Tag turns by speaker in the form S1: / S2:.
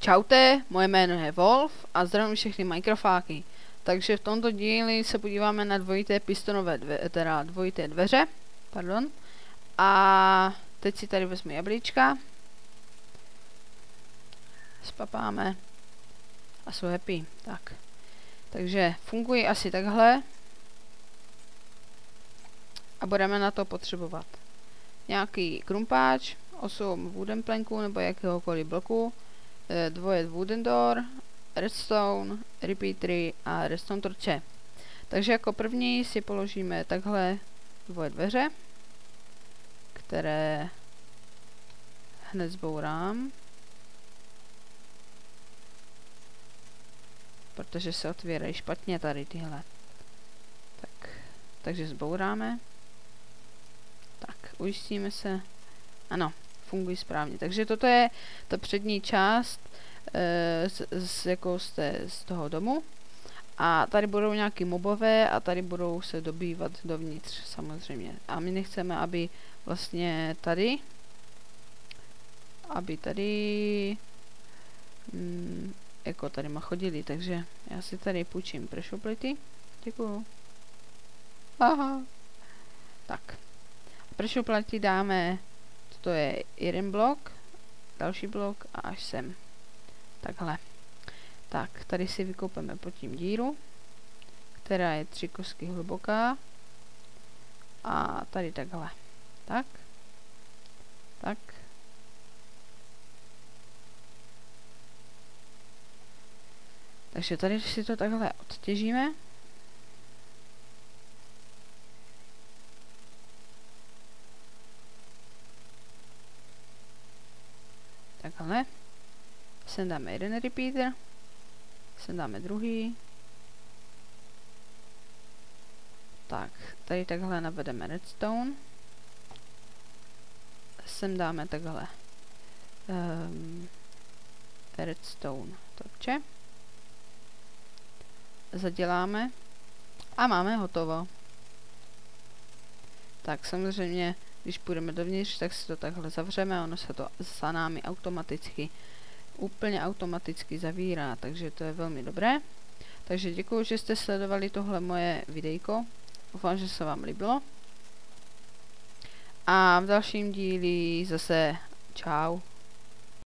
S1: Čaute, moje jméno je Wolf a zdravím všechny Minecraftáky. Takže v tomto díli se podíváme na dvojité pistonové dvojité dveře. Pardon. A teď si tady vezmu jablíčka. Spapáme. A jsou happy. Tak. Takže fungují asi takhle. A budeme na to potřebovat nějaký krumpáč, 8 wooden planků nebo jakéhokoliv bloku, 2 wooden door, redstone, repeatery a redstone torče. Takže jako první si položíme takhle 2 dveře, které hned zbourám, protože se otvírají špatně tady tyhle. Takže zbouráme. Tak, ujistíme se. Ano, fungují správně. Takže toto je ta přední část z toho domu. A tady budou nějaký mobové a tady budou se dobývat dovnitř samozřejmě. A my nechceme, aby vlastně tady jako tady chodili. Takže já si tady půjčím pressure plity. Děkuju. Aha. Tak. Pressure plity dáme, toto je jeden blok, další blok a až sem. Takhle. Tak, tady si vykopeme pod tím díru, která je 3 kosky hluboká. A tady takhle. Tak. Tak. Takže tady si to takhle odtěžíme. Takhle. Sem dáme jeden repeater. Sem dáme druhý. Tak, tady takhle navedeme redstone. Sem dáme takhle redstone torče. Zaděláme a máme hotovo. Tak samozřejmě, když půjdeme dovnitř, tak si to takhle zavřeme a ono se to za námi úplně automaticky zavírá, takže to je velmi dobré. Takže děkuji, že jste sledovali tohle moje videjko. Doufám, že se vám líbilo. A v dalším díli zase čau.